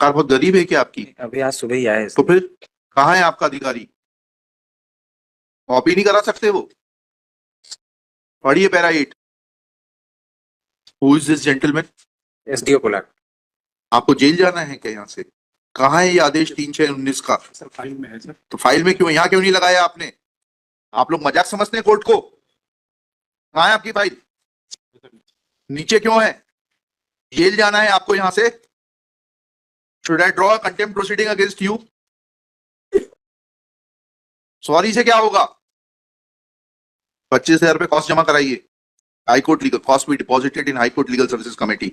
सरकार बहुत गरीब है क्या आपकी? अभी आज सुबह ही आए। तो फिर कहाँ है आपका अधिकारी? कॉपी नहीं करा सकते वो? पढ़िए para 8। Who is this gentleman? SDO Kolar. आपको जेल जाना है क्या यहाँ से? कहाँ है ये आदेश 3/6/19 का? सर फाइल में है सर। तो फाइल में क्यों, यहाँ क्यों नहीं लगाया आपने? आप लोग मजाक समझते हैं कोर्ट को? कहाँ है आपकी फाइल? नीचे क्यों है? जेल जाना है आपको यहाँ से? Should I draw contempt proceeding against you? Sorry से क्या होगा? 25,000 रुपए कॉस्ट जमा कराइए। हाईकोर्ट लीगल कॉस्ट भी deposited in high court legal services committee.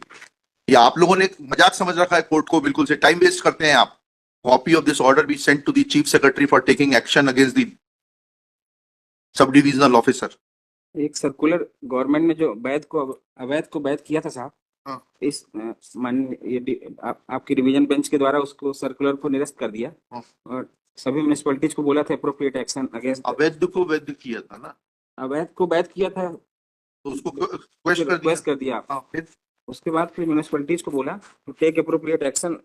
ये आप लोगों ने मजाक समझ रखा है कोर्ट को, बिल्कुल से टाइम वेस्ट करते हैं आप। Copy of this order be sent to the chief secretary for taking action against the sub divisional officer. एक सर्कुलर गवर्नमेंट ने जो अवैध को वैध किया था साहब, हाँ। इस आपकी डिवीजन बेंच के द्वारा उसको सर्कुलर को निरस्त कर दिया। हाँ। और सभी म्युनिसिपैलिटीज को बोला था अप्रोप्रिएट एक्शन अगेंस्ट। अवैध को वैध किया था ना? अवैध को वैध किया था तो उसको क्वेश्चन कर दिया। हाँ, फिर उसके बाद फिर म्युनिसिपैलिटीज को बोला टू टेक अप्रोप्रिएट एक्शन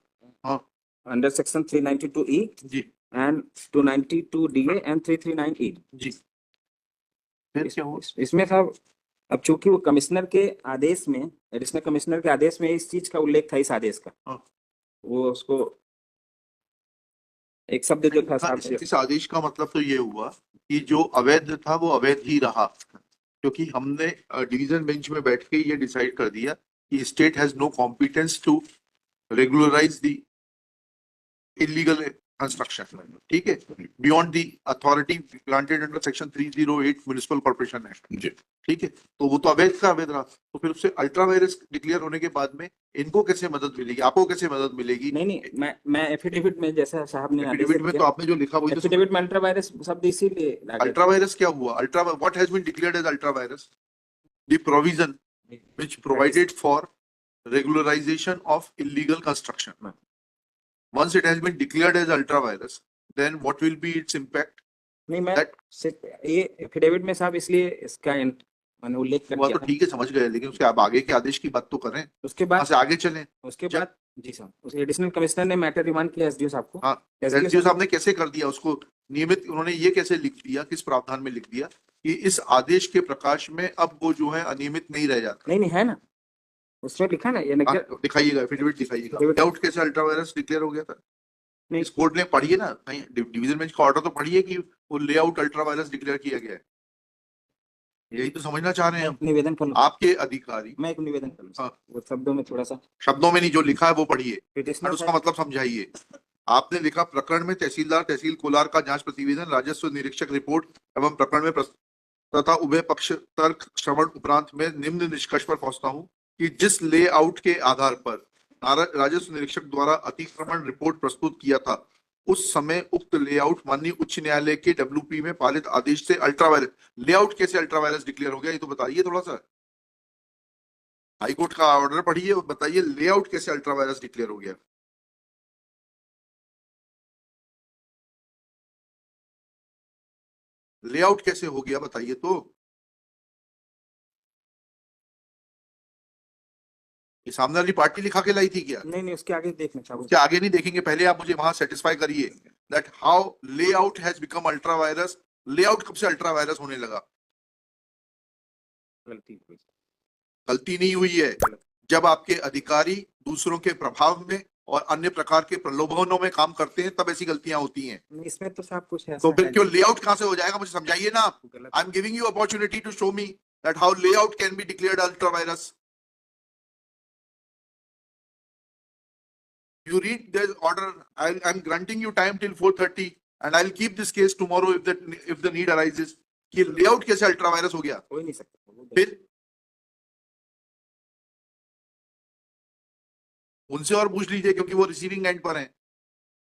हाँ। Under section 392E G and 292DA and 339E। जी। फिर क्या हुआ? इसमें साहब अब चूंकि वो कमिश्नर के आदेश में, एडिशनल कमिश्नर के आदेश में इस चीज का उल्लेख था, इस आदेश का, हाँ। वो उसको एक शब्द जो था साहब, इस आदेश का मतलब तो ये हुआ कि जो अवैध था वो अवैध ही रहा, क्योंकि हमने डिवीजन बेंच में बैठ के ये डिसाइड कर दिया कि state has no competence to regularise the illegal construction. ठीक है, beyond the authority granted under section 308 municipal corporation act. ठीक है, तो वो तो अवैध का अवैध रहा। तो फिर उससे अल्ट्रा वायरस डिक्लेयर होने के बाद में इनको कैसे मदद मिलेगी, आपको कैसे मदद मिलेगी? नहीं, मैं एफिडेविट में, जैसा साहब ने एफिडेविट में तो आपने जो लिखा वही तो। एफिडेविट में अल्ट्रा वायरस शब्द इसीलिए अल्ट्रा वायरस क्या हुआ? Ultra what has been declared as ultra vires? The provision which provided for regularization of illegal construction. Once it has been declared as ultra virus, then what will be its impact? नहीं, मैं ये affidavit में साहब इसलिए इसका मैंने उल्लेख कर वो दिया तो ठीक है, समझ गए, लेकिन उसके अब आगे के आदेश की बात तो करें, उसके बाद से आगे चलें। उसके बाद जी साहब, उसके एडिशनल कमिश्नर ने मैटर रिमांड किया एसडीओ साहब को। हाँ, एसडीओ साहब ने कैसे कर दिया उसको नियमित? उन्होंने ये कैसे लिख दिया, किस प्रावधान में लिख दिया कि इस आदेश के प्रकाश में अब वो जो है अनियमित नहीं रह जाता? नहीं है ना, उसमें लिखा ना, ये दिखाइएगा, एफिडेविट दिखाइएगा। लेआउट कैसे अल्ट्रा वायरस डिक्लेयर हो गया था? नहीं, इस कोर्ट ने पढ़िए ना, कहीं डिवीजन बेंच का ऑर्डर तो पढ़िए कि वो लेआउट अल्ट्रा वायरस डिक्लेयर किया गया है। यही तो समझना चाह रहे हैं हम। निवेदन कर आपके अधिकारी, मैं एक निवेदन कर हाँ। वो शब्दों में थोड़ा सा, शब्दों में नहीं, जो लिखा है वो पढ़िए पिटिशनर और उसका मतलब समझाइए। आपने लिखा प्रकरण में तहसीलदार तहसील कोलार का जांच प्रतिवेदन, राजस्व निरीक्षक रिपोर्ट एवं प्रकरण में तथा उभय पक्ष तर्क श्रवण उपरांत में निम्न निष्कर्ष पर पहुंचता हूं कि जिस लेआउट के आधार पर राजस्व निरीक्षक द्वारा अतिक्रमण रिपोर्ट प्रस्तुत किया था, उस समय उक्त लेआउट माननीय उच्च न्यायालय के डब्ल्यूपी में पालित आदेश से अल्ट्रा वायरस। लेआउट कैसे अल्ट्रा वायरस डिक्लेयर हो गया, ये तो बताइए थोड़ा सा। हाईकोर्ट का ऑर्डर पढ़िए और बताइए लेआउट कैसे अल्ट्रा वायरस डिक्लेयर हो गया। लेआउट कैसे हो गया बताइए तो। ये सामने वाली पार्टी लिखा के लाई थी क्या? नहीं, उसके आगे देखना चाहूंगा। उसके आगे नहीं देखेंगे, पहले आप मुझे वहां सेटिस्फाई करिए that how layout has become ultra vires. Layout कब से अल्ट्रा वायरस होने लगा? गलती नहीं हुई है। जब आपके अधिकारी दूसरों के प्रभाव में और अन्य प्रकार के प्रलोभनों में काम करते हैं तब ऐसी गलतियां होती हैं। इसमें तो सब कुछ है। तो फिर क्यों लेआउट कहां से हो जाएगा, मुझे समझाइए ना आप। I am giving you opportunity to show me that how layout can be declared ultra vires. You read the order. I'm granting you time till 4:30 and I'll keep this case tomorrow if the need arises. कि layout कैसे ultra vires हो गया? हो ही नहीं सकता। फिर उनसे और पूछ लीजिए, क्योंकि वो रिसीविंग एंड पर हैं।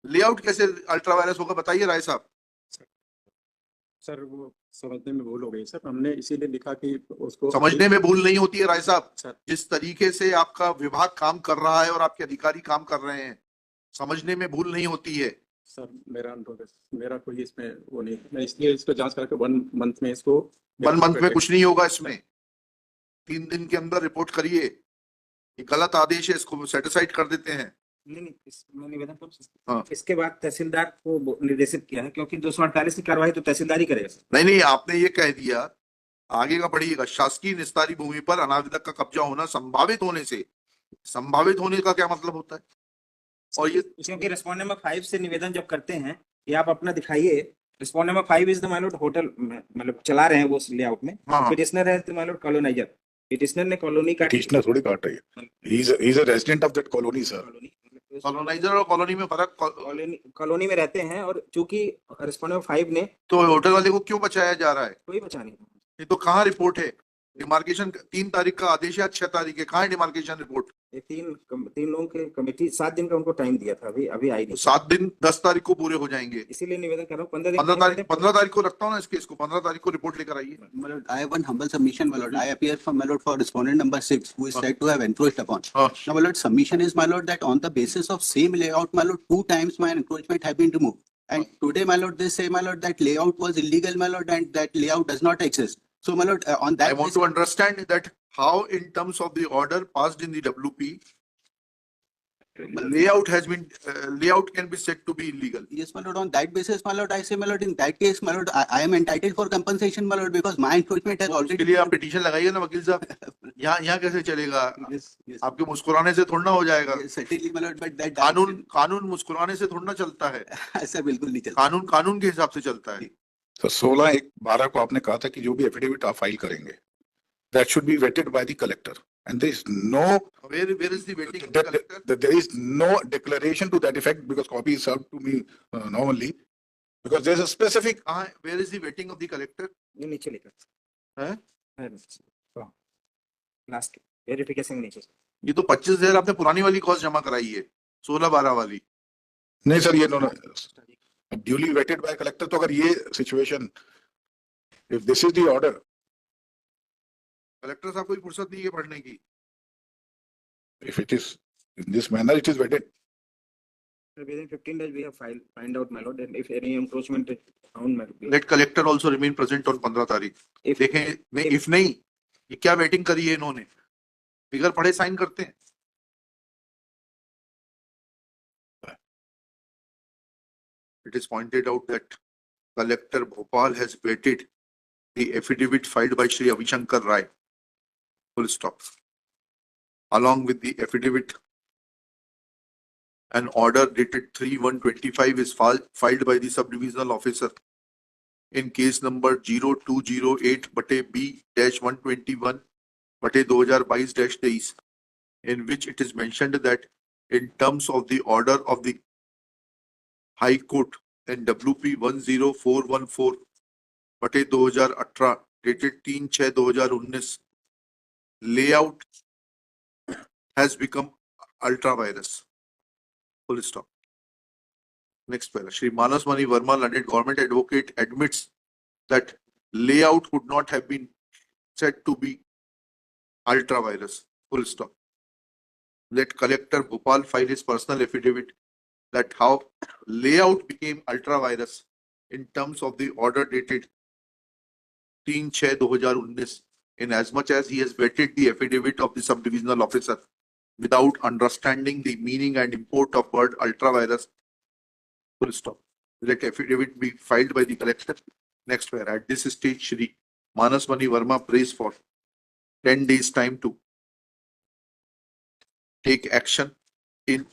लेआउट कैसे अल्ट्रा वायरस होगा बताइए राय साहब। सर वो समझने में भूल हो गई सर, हमने इसीलिए लिखा कि उसको समझने में भूल नहीं होती है राय साहब, सर। जिस तरीके से आपका विभाग काम कर रहा है और आपके अधिकारी काम कर रहे हैं, समझने में भूल नहीं होती है। सर मेरा अनुरोध है, मेरा कोई इसमें वो नहीं, मैं इसलिए इसको जांच करके 1 मंथ में इसको 1 मंथ में कुछ नहीं होगा इसमें। 3 दिन के अंदर रिपोर्ट करिए। ये गलत आदेश है, इसको सेटिसाइड कर देते हैं। नहीं, मैं निवेदन कर सकता हाँ। हूं। इसके बाद तहसीलदार को निर्देशित किया है, क्योंकि 248 की कार्रवाई तो तहसीलदार ही करेगा सर। नहीं नहीं, आपने ये कह दिया, आगे का पढ़िएगा। शासकीय निस्तारी भूमि पर अनाधिकृत का कब्जा होना संभावित होने से, संभावित होने का क्या मतलब होता है? और ये क्योंकि रिस्पॉन्ड नंबर 5 से निवेदन जब करते हैं, ये आप अपना दिखाइए। Respond number 5 is the my Lord hotel, मतलब चला रहे हैं वो उस लेआउट में। हाँ हाँ, पिटिशनर है माय लॉर्ड कॉलोनाइजर। पिटिशनर ने कॉलोनी का पिटिशनर थोड़ी काट रही है, he is a resident of that colony sir. Coloniser और कॉलोनी में फर्क। कॉलोनी में रहते हैं, और चूंकि रिस्पॉन्ड नंबर 5 ने तो होटल वाले को क्यों बचाया जा रहा है? कोई बचा नहीं। ये तो कहाँ रिपोर्ट है? डिमार्केशन 3 तारीख का आदेश है, 6 तारीख है, कहाँ है डिमार्केशन रिपोर्ट? ये तीन लोगों के कमेटी 7 दिन का उनको टाइम दिया था, अभी आई तो नहीं। 7 दिन 10 तारीख को पूरे हो जाएंगे। इसीलिए निवेदन कर रहा हूँ 15 15 तारीख को रखता हूँ ना इस केस को, 15 तारीख को रिपोर्ट लेकर आइए। My lord, I have one humble submission, my lord. I appear for my lord for respondent number 6, who is said to have encroached upon. हाँ, Now, my lord, submission is, my lord, that on the basis of same layout, my lord, 2 times my encroachment have been removed. And today, my lord, they say, my lord, that layout was illegal, my lord, and that layout does not exist. So, my lord, on I that want to understand that how in terms of the order passed in the WP, layout has been, layout can be said to be illegal. yes, my lord, on that basis, my lord, I say, my lord, in that case, my lord, I am entitled for compensation, my lord, because my encroachment has उसके already. लिए आप petition लगाइए ना वकील साहब। यहाँ कैसे चलेगा? Yes, yes. आपके मुस्कुराने से थोड़ा ना हो जाएगा। Yes, certainly, my lord, but that. कानून मुस्कुराने से थोड़ा ना चलता है। ऐसा बिल्कुल नहीं चलता। कानून के हिसाब से चलता है। तो 16/1/12 को आपने कहा था कि जो भी एफिडेविट आप फाइल करेंगे, that should be vetted by the collector, and there is no Where is the waiting of the collector? there is no declaration to that effect, because copy is served to me now only, because there is a specific. कहाँ है? Where is the waiting of the collector? ये नीचे लिखा है? Last verification नीचे। ये तो 25,000 आपने पुरानी वाली कॉस्ट जमा कराई है, 16/12 वाली। नहीं सर, ये ड्यूली वेटेड बाय कलेक्टर। तो अगर ये situation, if this is the order, collector साहब कोई फुर्सत नहीं है पढ़ने की। if it is in this manner, it is vetted. Within 15 days we have find out, my lord, and if any encroachment is found, my lord. Let collector also remain present on 15 तारीख। If देखें नहीं, if नहीं, ये क्या waiting करी है इन्होंने? बिगर पढ़े साइन करते हैं। It is pointed out that collector Bhopal has vetted the affidavit filed by Shri Avishankar Rai, full stop. Along with the affidavit, an order dated 3/1/25 is filed by the sub-divisional officer in case number 0208/B-121/2022, in which it is mentioned that in terms of the order of the High Court and WP 10414/2018 dated 3/6/2019, layout has become ultra virus. Full stop. Next paragraph. Shri Manas Mani Verma, learned government advocate, admits that layout could not have been said to be ultra virus. Full stop. Let collector Bhopal file his personal affidavit that how layout became ultra virus in terms of the order dated 3/6/2019, in as much as he has vetted the affidavit of the sub-divisional officer without understanding the meaning and import of word ultra virus. Full stop. Let affidavit be filed by the collector. Next where at this stage, Shri Manas Mani Verma prays for 10 days time to take action in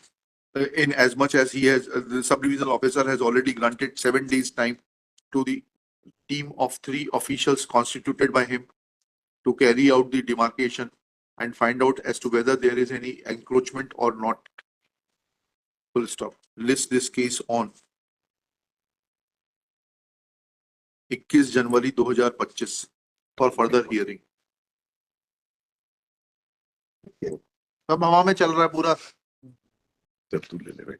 as much as he has, the sub-divisional officer has already granted 7 days time to the team of 3 officials constituted by him to carry out the demarcation and find out as to whether there is any encroachment or not. Full stop. List this case on 21 January 2025 for further hearing. सब हवा में चल रहा है पूरा। जब तू ले ले भाई।